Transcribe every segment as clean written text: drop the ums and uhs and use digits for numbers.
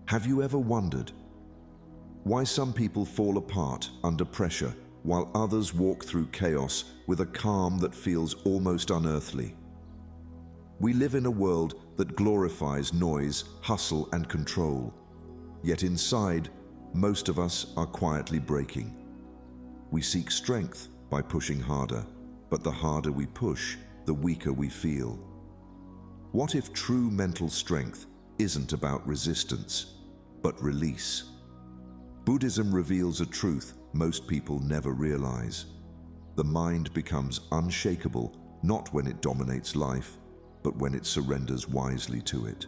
Have you ever wondered why some people fall apart under pressure while others walk through chaos with a calm that feels almost unearthly? We live in a world that glorifies noise, hustle, and control. Yet inside, most of us are quietly breaking. We seek strength by pushing harder, but the harder we push, the weaker we feel. What if true mental strength isn't about resistance, but release? Buddhism reveals a truth most people never realize. The mind becomes unshakable not when it dominates life, but when it surrenders wisely to it.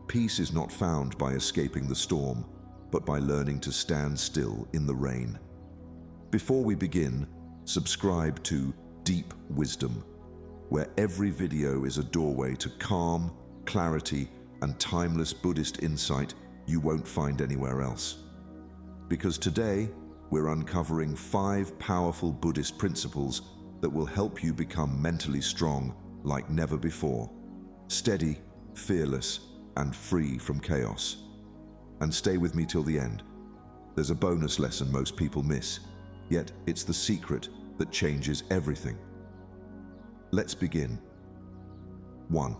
Peace is not found by escaping the storm, but by learning to stand still in the rain. Before we begin, subscribe to Deep Wisdom, where every video is a doorway to calm, clarity, and timeless Buddhist insight you won't find anywhere else. Because today, we're uncovering 5 powerful Buddhist principles that will help you become mentally strong like never before, steady, fearless, and free from chaos. And stay with me till the end. There's a bonus lesson most people miss, yet it's the secret that changes everything. Let's begin. 1.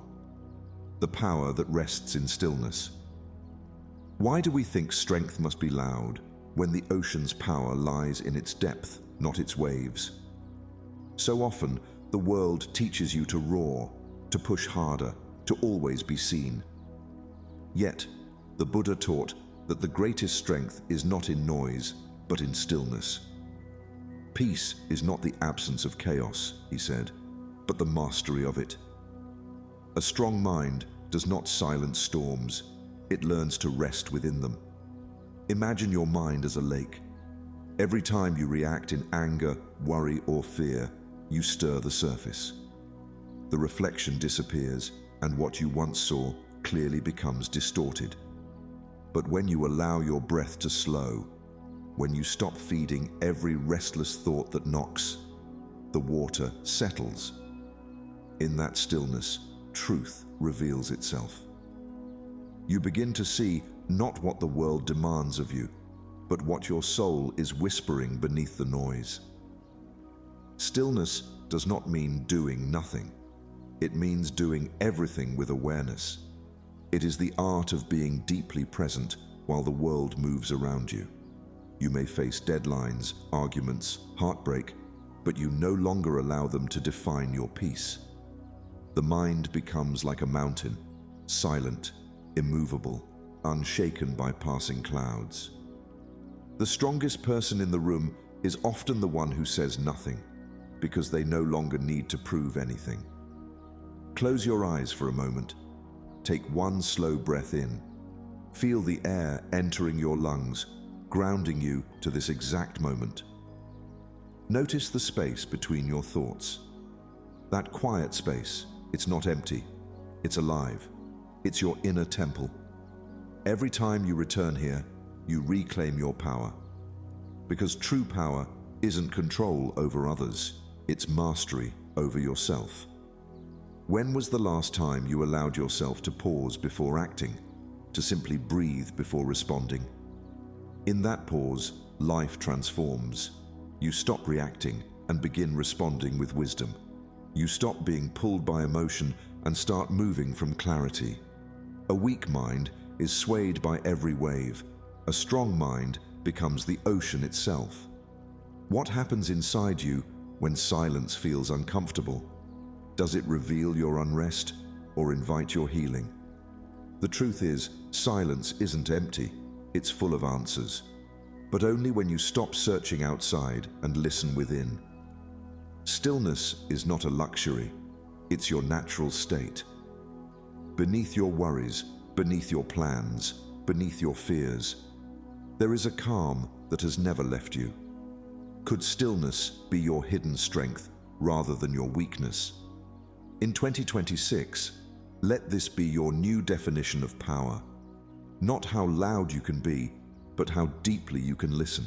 The power that rests in stillness. Why do we think strength must be loud when the ocean's power lies in its depth, not its waves? So often, the world teaches you to roar, to push harder, to always be seen. Yet, the Buddha taught that the greatest strength is not in noise, but in stillness. Peace is not the absence of chaos, he said, but the mastery of it. A strong mind does not silence storms, it learns to rest within them. Imagine your mind as a lake. Every time you react in anger, worry, or fear, you stir the surface. The reflection disappears, and what you once saw clearly becomes distorted. But when you allow your breath to slow, when you stop feeding every restless thought that knocks, the water settles. In that stillness, truth reveals itself. You begin to see not what the world demands of you, but what your soul is whispering beneath the noise. Stillness does not mean doing nothing. It means doing everything with awareness. It is the art of being deeply present while the world moves around you. You may face deadlines, arguments, heartbreak, but you no longer allow them to define your peace. The mind becomes like a mountain, silent, immovable, unshaken by passing clouds. The strongest person in the room is often the one who says nothing, because they no longer need to prove anything. Close your eyes for a moment. Take one slow breath in. Feel the air entering your lungs, grounding you to this exact moment. Notice the space between your thoughts. That quiet space, it's not empty, it's alive. It's your inner temple. Every time you return here, you reclaim your power. Because true power isn't control over others, it's mastery over yourself. When was the last time you allowed yourself to pause before acting, to simply breathe before responding? In that pause, life transforms. You stop reacting and begin responding with wisdom. You stop being pulled by emotion and start moving from clarity. A weak mind is swayed by every wave. A strong mind becomes the ocean itself. What happens inside you when silence feels uncomfortable? Does it reveal your unrest or invite your healing? The truth is, silence isn't empty, it's full of answers. But only when you stop searching outside and listen within. Stillness is not a luxury, it's your natural state. Beneath your worries, beneath your plans, beneath your fears, there is a calm that has never left you. Could stillness be your hidden strength rather than your weakness? In 2026, let this be your new definition of power. Not how loud you can be, but how deeply you can listen.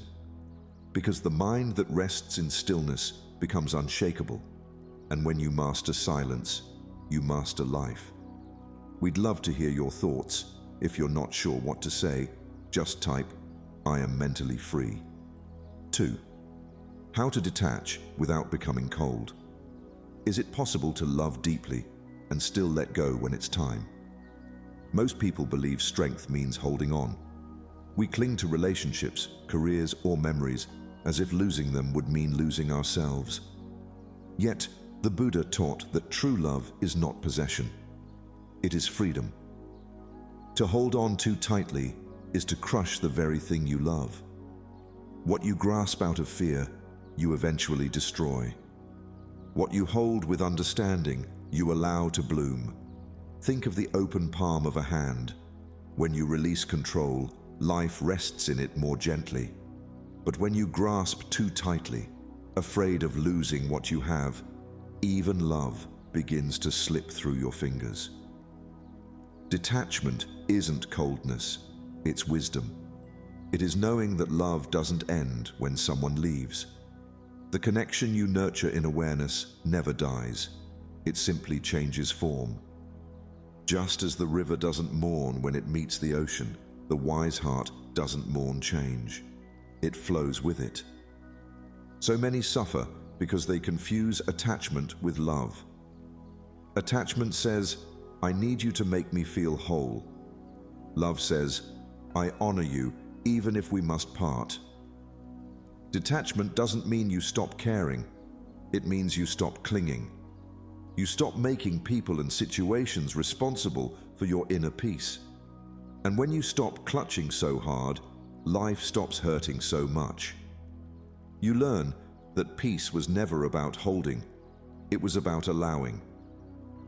Because the mind that rests in stillness becomes unshakable, and when you master silence, you master life. We'd love to hear your thoughts. If you're not sure what to say, just type, "I am mentally free." 2. How to detach without becoming cold. Is it possible to love deeply and still let go when it's time? Most people believe strength means holding on. We cling to relationships, careers, or memories as if losing them would mean losing ourselves. Yet, the Buddha taught that true love is not possession. It is freedom. To hold on too tightly is to crush the very thing you love. What you grasp out of fear, you eventually destroy. What you hold with understanding, you allow to bloom. Think of the open palm of a hand. When you release control, life rests in it more gently. But when you grasp too tightly, afraid of losing what you have, even love begins to slip through your fingers. Detachment isn't coldness, it's wisdom. It is knowing that love doesn't end when someone leaves. The connection you nurture in awareness never dies. It simply changes form. Just as the river doesn't mourn when it meets the ocean, the wise heart doesn't mourn change. It flows with it. So many suffer because they confuse attachment with love. Attachment says, "I need you to make me feel whole." Love says, "I honor you even if we must part." Detachment doesn't mean you stop caring. It means you stop clinging. You stop making people and situations responsible for your inner peace. And when you stop clutching so hard, life stops hurting so much. You learn that peace was never about holding. It was about allowing.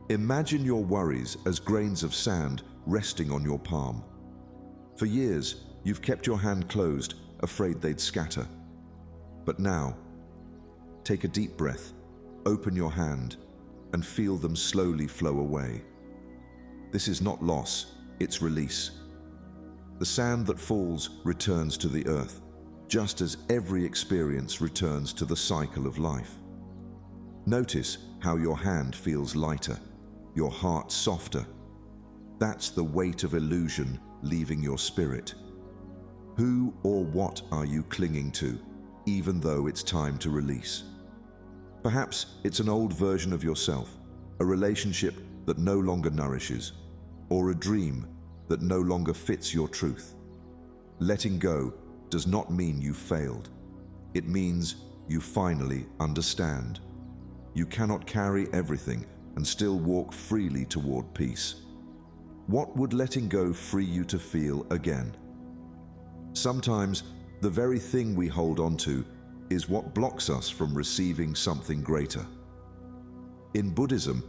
Imagine your worries as grains of sand resting on your palm. For years, you've kept your hand closed, afraid they'd scatter. But now, take a deep breath, open your hand, and feel them slowly flow away. This is not loss, it's release. The sand that falls returns to the earth, just as every experience returns to the cycle of life. Notice how your hand feels lighter, your heart softer. That's the weight of illusion leaving your spirit. Who or what are you clinging to, even though it's time to release? Perhaps it's an old version of yourself, a relationship that no longer nourishes, or a dream that no longer fits your truth. Letting go does not mean you failed. It means you finally understand. You cannot carry everything and still walk freely toward peace. What would letting go free you to feel again? Sometimes the very thing we hold on to is what blocks us from receiving something greater. In Buddhism,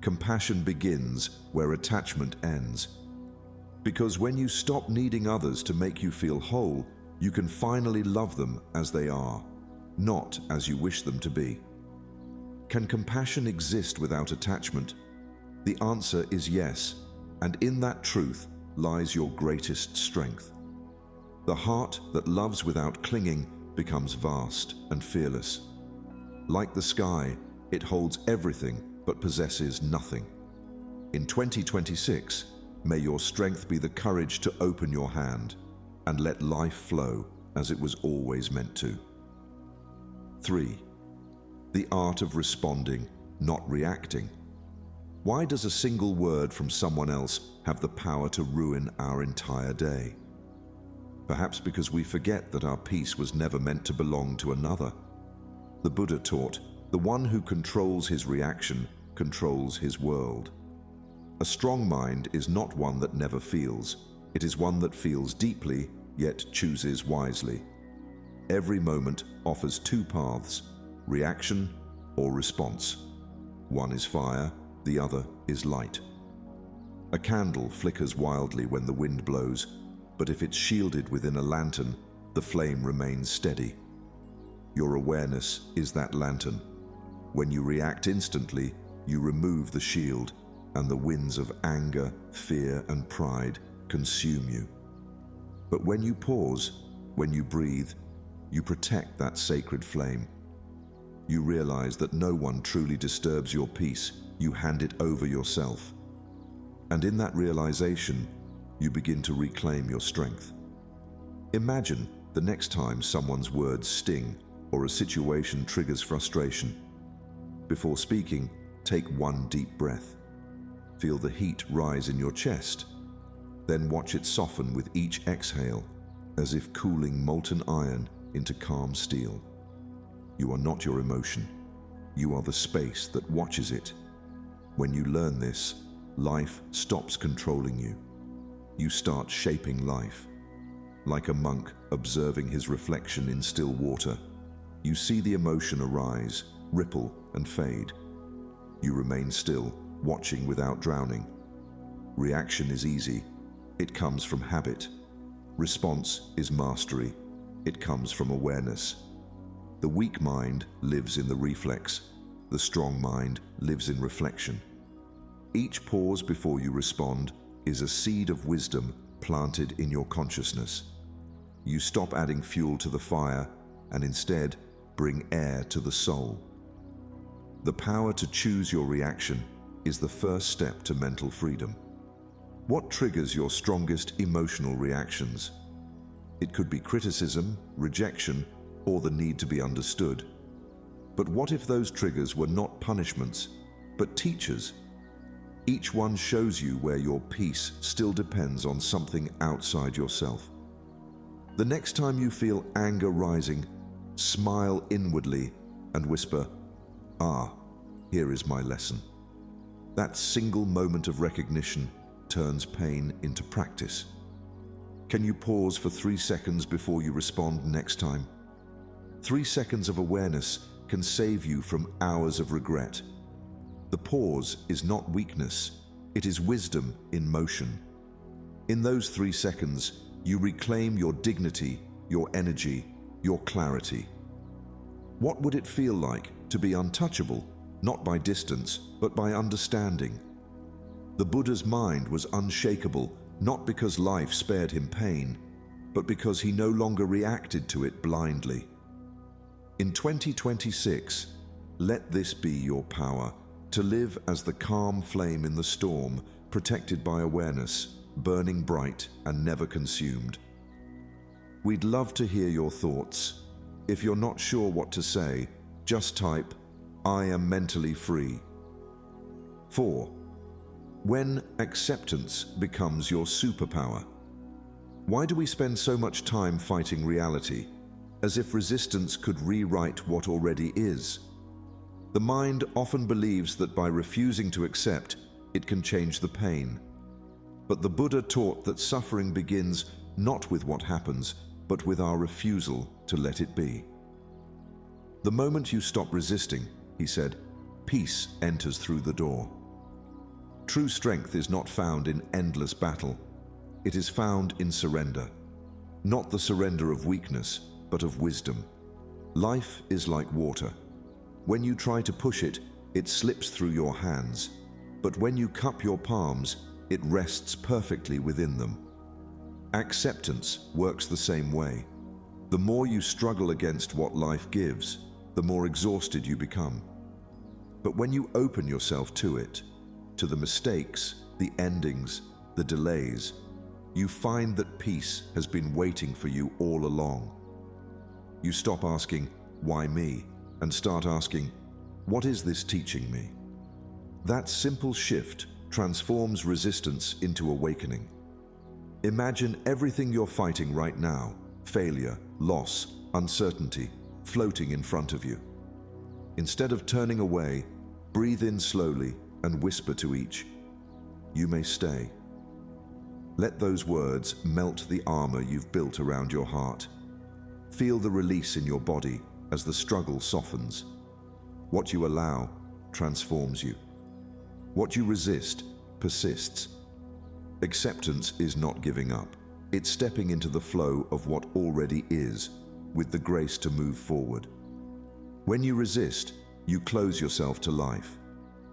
compassion begins where attachment ends. Because when you stop needing others to make you feel whole, you can finally love them as they are, not as you wish them to be. Can compassion exist without attachment? The answer is yes, and in that truth lies your greatest strength. The heart that loves without clinging becomes vast and fearless. Like the sky, it holds everything but possesses nothing. In 2026, may your strength be the courage to open your hand and let life flow as it was always meant to. 3. The art of responding, not reacting. Why does a single word from someone else have the power to ruin our entire day? Perhaps because we forget that our peace was never meant to belong to another. The Buddha taught, the one who controls his reaction controls his world. A strong mind is not one that never feels. It is one that feels deeply, yet chooses wisely. Every moment offers two paths, reaction or response. One is fire, the other is light. A candle flickers wildly when the wind blows, but if it's shielded within a lantern, the flame remains steady. Your awareness is that lantern. When you react instantly, you remove the shield, and the winds of anger, fear, and pride consume you. But when you pause, when you breathe, you protect that sacred flame. You realize that no one truly disturbs your peace. You hand it over yourself. And in that realization, you begin to reclaim your strength. Imagine the next time someone's words sting or a situation triggers frustration. Before speaking, take one deep breath. Feel the heat rise in your chest. Then watch it soften with each exhale, as if cooling molten iron into calm steel. You are not your emotion. You are the space that watches it. When you learn this, life stops controlling you. You start shaping life. Like a monk observing his reflection in still water, you see the emotion arise, ripple, and fade. You remain still, watching without drowning. Reaction is easy. It comes from habit. Response is mastery. It comes from awareness. The weak mind lives in the reflex. The strong mind lives in reflection. Each pause before you respond is a seed of wisdom planted in your consciousness. You stop adding fuel to the fire and instead bring air to the soul. The power to choose your reaction is the first step to mental freedom. What triggers your strongest emotional reactions? It could be criticism, rejection, or the need to be understood. But what if those triggers were not punishments, but teachers? Each one shows you where your peace still depends on something outside yourself. The next time you feel anger rising, smile inwardly and whisper, "Ah, here is my lesson." That single moment of recognition turns pain into practice. Can you pause for 3 seconds before you respond next time? 3 seconds of awareness can save you from hours of regret. The pause is not weakness, it is wisdom in motion. In those 3 seconds, you reclaim your dignity, your energy, your clarity. What would it feel like to be untouchable, not by distance, but by understanding? The Buddha's mind was unshakable, not because life spared him pain, but because he no longer reacted to it blindly. In 2026, let this be your power, to live as the calm flame in the storm, protected by awareness, burning bright and never consumed. We'd love to hear your thoughts. If you're not sure what to say, just type, "I am mentally free." 4. When acceptance becomes your superpower. Why do we spend so much time fighting reality, as if resistance could rewrite what already is? The mind often believes that by refusing to accept, it can change the pain. But the Buddha taught that suffering begins not with what happens, but with our refusal to let it be. The moment you stop resisting, he said, peace enters through the door. True strength is not found in endless battle. It is found in surrender. Not the surrender of weakness, but of wisdom. Life is like water. When you try to push it, it slips through your hands. But when you cup your palms, it rests perfectly within them. Acceptance works the same way. The more you struggle against what life gives, the more exhausted you become. But when you open yourself to it, to the mistakes, the endings, the delays, you find that peace has been waiting for you all along. You stop asking, "Why me?" and start asking, "What is this teaching me?" That simple shift transforms resistance into awakening. Imagine everything you're fighting right now, failure, loss, uncertainty, floating in front of you. Instead of turning away, breathe in slowly and whisper to each, "You may stay." Let those words melt the armor you've built around your heart. Feel the release in your body as the struggle softens. What you allow transforms you. What you resist persists. Acceptance is not giving up. It's stepping into the flow of what already is, with the grace to move forward. When you resist, you close yourself to life.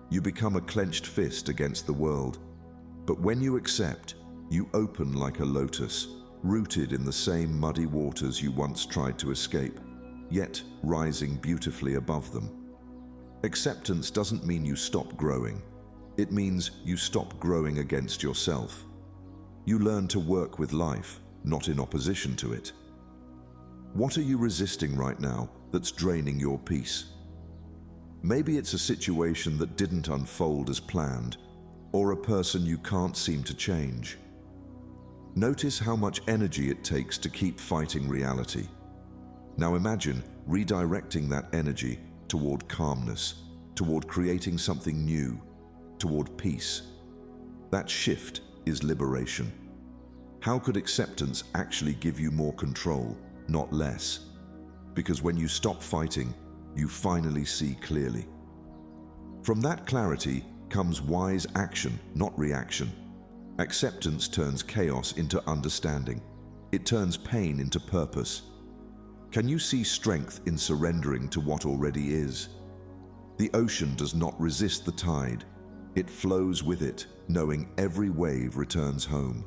You become a clenched fist against the world. But when you accept, you open like a lotus, rooted in the same muddy waters you once tried to escape, yet rising beautifully above them. Acceptance doesn't mean you stop growing. It means you stop growing against yourself. You learn to work with life, not in opposition to it. What are you resisting right now that's draining your peace? Maybe it's a situation that didn't unfold as planned, or a person you can't seem to change. Notice how much energy it takes to keep fighting reality. Now imagine redirecting that energy toward calmness, toward creating something new, toward peace. That shift is liberation. How could acceptance actually give you more control, not less? Because when you stop fighting, you finally see clearly. From that clarity comes wise action, not reaction. Acceptance turns chaos into understanding. It turns pain into purpose. Can you see strength in surrendering to what already is? The ocean does not resist the tide. It flows with it, knowing every wave returns home.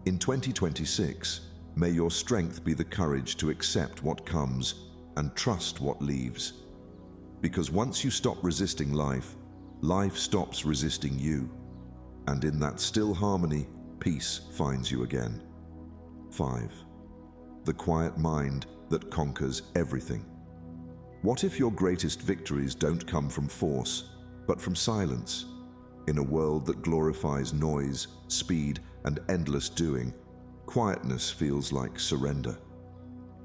In 2026, may your strength be the courage to accept what comes and trust what leaves. Because once you stop resisting life, life stops resisting you. And in that still harmony, peace finds you again. 5. The quiet mind that conquers everything. What if your greatest victories don't come from force, but from silence? In a world that glorifies noise, speed, and endless doing, quietness feels like surrender.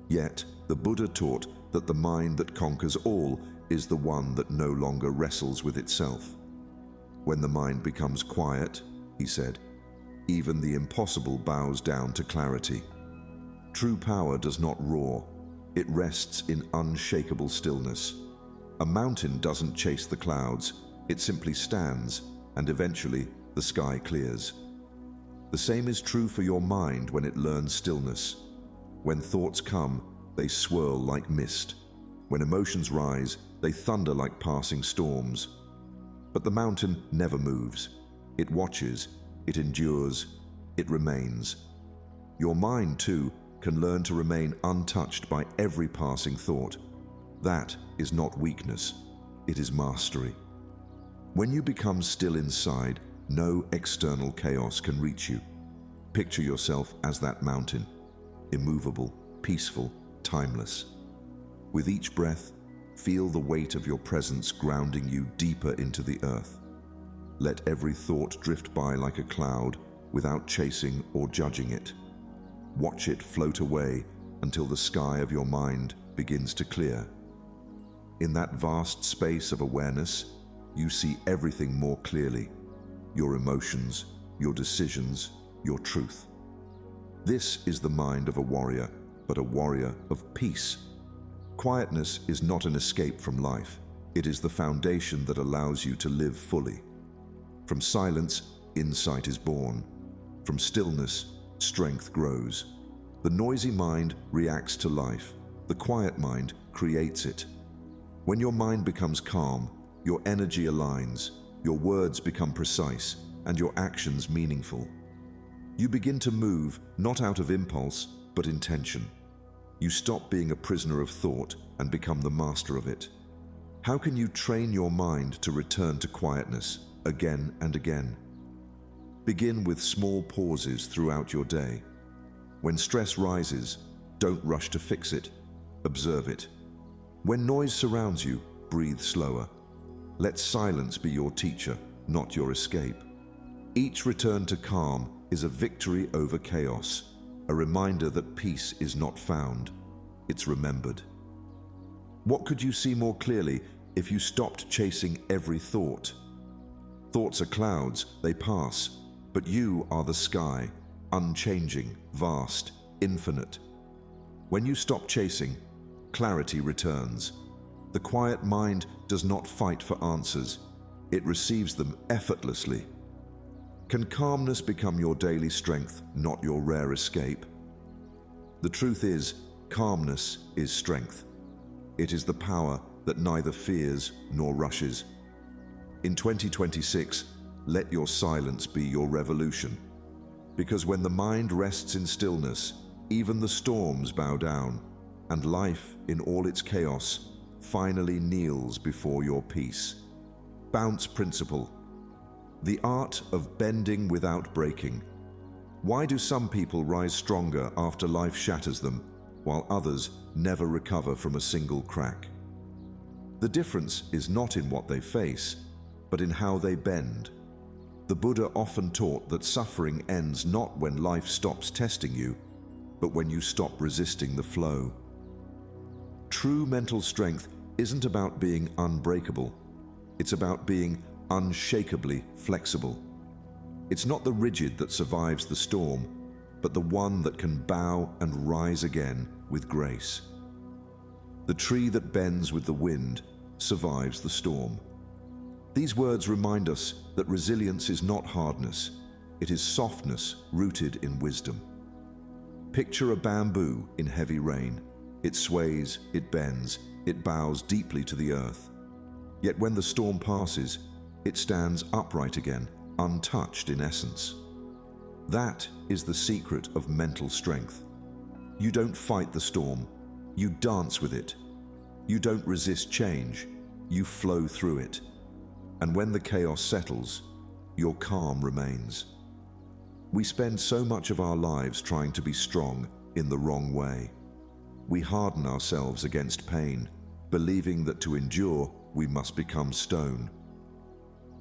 Yet, the Buddha taught that the mind that conquers all is the one that no longer wrestles with itself. When the mind becomes quiet, he said, even the impossible bows down to clarity. True power does not roar. It rests in unshakable stillness. A mountain doesn't chase the clouds. It simply stands, and eventually the sky clears. The same is true for your mind when it learns stillness. When thoughts come, they swirl like mist. When emotions rise, they thunder like passing storms. But the mountain never moves. It watches, it endures, it remains. Your mind, too, can learn to remain untouched by every passing thought. That is not weakness, it is mastery. When you become still inside, no external chaos can reach you. Picture yourself as that mountain, immovable, peaceful, timeless. With each breath, feel the weight of your presence grounding you deeper into the earth. Let every thought drift by like a cloud without chasing or judging it. Watch it float away until the sky of your mind begins to clear. In that vast space of awareness, you see everything more clearly: your emotions, your decisions, your truth. This is the mind of a warrior, but a warrior of peace. Quietness is not an escape from life. It is the foundation that allows you to live fully. From silence, insight is born. From stillness, strength grows. The noisy mind reacts to life. The quiet mind creates it. When your mind becomes calm, your energy aligns, your words become precise, and your actions meaningful. You begin to move not out of impulse, but intention. You stop being a prisoner of thought and become the master of it. How can you train your mind to return to quietness again and again? Begin with small pauses throughout your day. When stress rises, don't rush to fix it. Observe it. When noise surrounds you, breathe slower. Let silence be your teacher, not your escape. Each return to calm is a victory over chaos, a reminder that peace is not found, it's remembered. What could you see more clearly if you stopped chasing every thought? Thoughts are clouds, they pass, but you are the sky, unchanging, vast, infinite. When you stop chasing, clarity returns. The quiet mind does not fight for answers, it receives them effortlessly. Can calmness become your daily strength, not your rare escape? The truth is, calmness is strength. It is the power that neither fears nor rushes. In 2026, let your silence be your revolution. Because when the mind rests in stillness, even the storms bow down, and life, in all its chaos, finally kneels before your peace. Bounce principle. The art of bending without breaking. Why do some people rise stronger after life shatters them, while others never recover from a single crack? The difference is not in what they face, but in how they bend. The Buddha often taught that suffering ends not when life stops testing you, but when you stop resisting the flow. True mental strength isn't about being unbreakable. It's about being unshakably flexible. It's not the rigid that survives the storm, but the one that can bow and rise again with grace. The tree that bends with the wind survives the storm. These words remind us that resilience is not hardness, it is softness rooted in wisdom. Picture a bamboo in heavy rain. It sways, it bends, it bows deeply to the earth. Yet when the storm passes, it stands upright again, untouched in essence. That is the secret of mental strength. You don't fight the storm, you dance with it. You don't resist change, you flow through it. And when the chaos settles, your calm remains. We spend so much of our lives trying to be strong in the wrong way. We harden ourselves against pain, believing that to endure, we must become stone.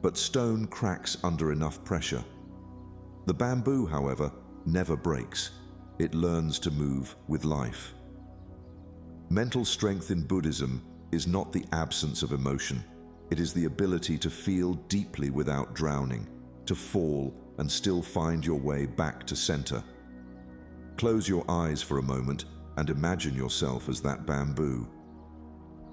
But stone cracks under enough pressure. The bamboo, however, never breaks. It learns to move with life. Mental strength in Buddhism is not the absence of emotion. It is the ability to feel deeply without drowning, to fall and still find your way back to center. Close your eyes for a moment and imagine yourself as that bamboo.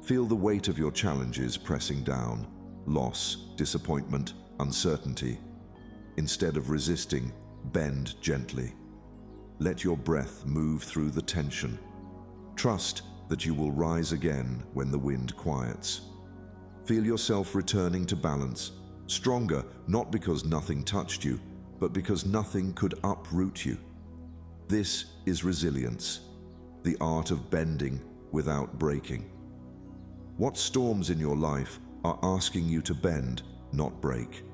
Feel the weight of your challenges pressing down, loss, disappointment, uncertainty. Instead of resisting, bend gently. Let your breath move through the tension. Trust that you will rise again when the wind quiets. Feel yourself returning to balance, stronger not because nothing touched you, but because nothing could uproot you. This is resilience, the art of bending without breaking. What storms in your life are asking you to bend, not break?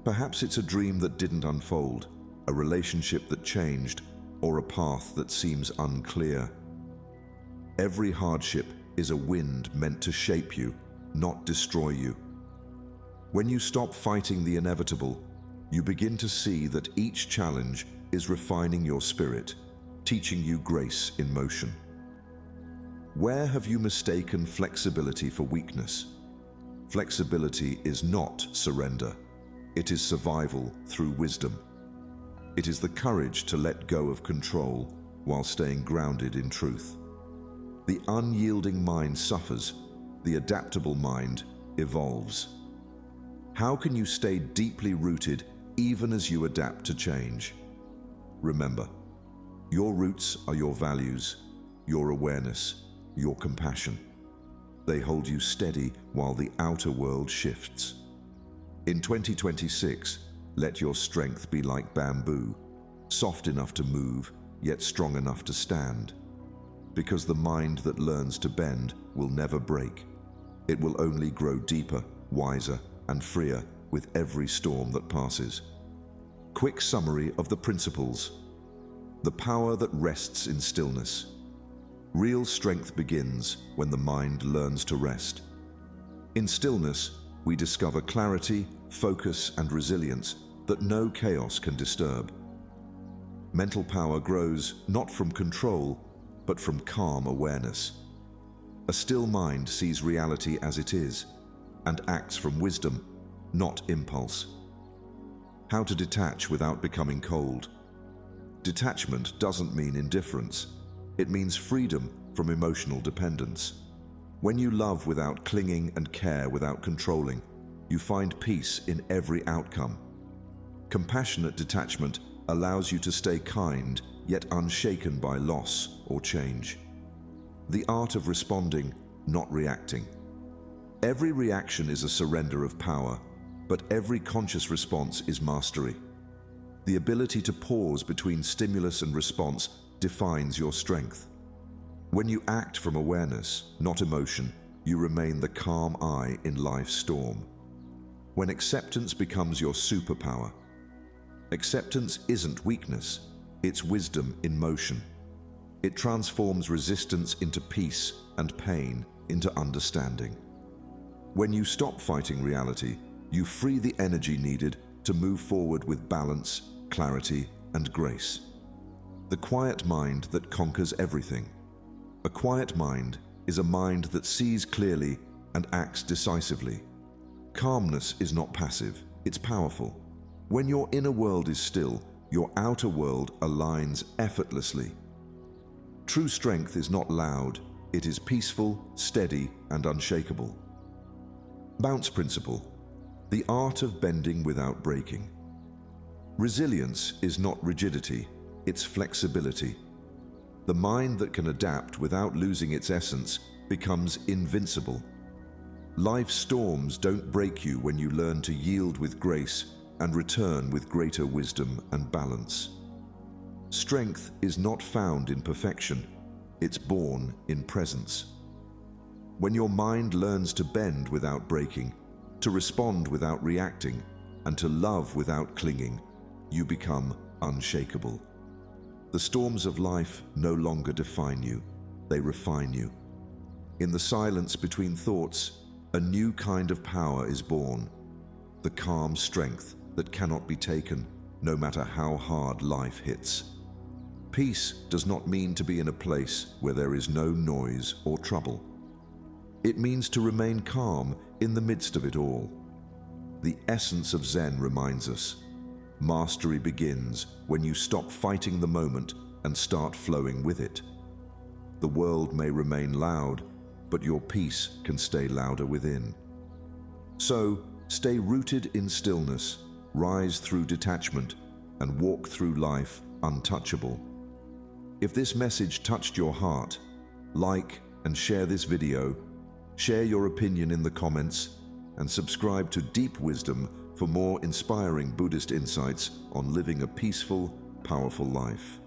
Perhaps it's a dream that didn't unfold, a relationship that changed, or a path that seems unclear. Every hardship is a wind meant to shape you, not destroy you. When you stop fighting the inevitable, you begin to see that each challenge is refining your spirit, teaching you grace in motion. Where have you mistaken flexibility for weakness? Flexibility is not surrender. It is survival through wisdom. It is the courage to let go of control while staying grounded in truth. The unyielding mind suffers, the adaptable mind evolves. How can you stay deeply rooted even as you adapt to change? Remember, your roots are your values, your awareness, your compassion. They hold you steady while the outer world shifts. In 2026, let your strength be like bamboo, soft enough to move, yet strong enough to stand. Because the mind that learns to bend will never break. It will only grow deeper, wiser, and freer with every storm that passes. Quick summary of the principles. The power that rests in stillness. Real strength begins when the mind learns to rest. In stillness, we discover clarity, focus, and resilience that no chaos can disturb. Mental power grows not from control, but from calm awareness. A still mind sees reality as it is and acts from wisdom, not impulse. How to detach without becoming cold. Detachment doesn't mean indifference. It means freedom from emotional dependence. When you love without clinging and care without controlling, you find peace in every outcome. Compassionate detachment allows you to stay kind, yet unshaken by loss or change. The art of responding, not reacting. Every reaction is a surrender of power, but every conscious response is mastery. The ability to pause between stimulus and response defines your strength. When you act from awareness, not emotion, you remain the calm eye in life's storm. When acceptance becomes your superpower. Acceptance isn't weakness, it's wisdom in motion. It transforms resistance into peace and pain into understanding. When you stop fighting reality, you free the energy needed to move forward with balance, clarity, and grace. The quiet mind that conquers everything. A quiet mind is a mind that sees clearly and acts decisively. Calmness is not passive, it's powerful. When your inner world is still, your outer world aligns effortlessly. True strength is not loud, it is peaceful, steady, and unshakable. Bounce principle, the art of bending without breaking. Resilience is not rigidity, it's flexibility. The mind that can adapt without losing its essence becomes invincible. Life's storms don't break you when you learn to yield with grace and return with greater wisdom and balance. Strength is not found in perfection, it's born in presence. When your mind learns to bend without breaking, to respond without reacting, and to love without clinging, you become unshakable. The storms of life no longer define you, they refine you. In the silence between thoughts, a new kind of power is born, the calm strength that cannot be taken, no matter how hard life hits. Peace does not mean to be in a place where there is no noise or trouble. It means to remain calm in the midst of it all. The essence of Zen reminds us, mastery begins when you stop fighting the moment and start flowing with it. The world may remain loud, but your peace can stay louder within. So, stay rooted in stillness, rise through detachment, and walk through life untouchable. If this message touched your heart, like and share this video, share your opinion in the comments, and subscribe to Deep Wisdom for more inspiring Buddhist insights on living a peaceful, powerful life.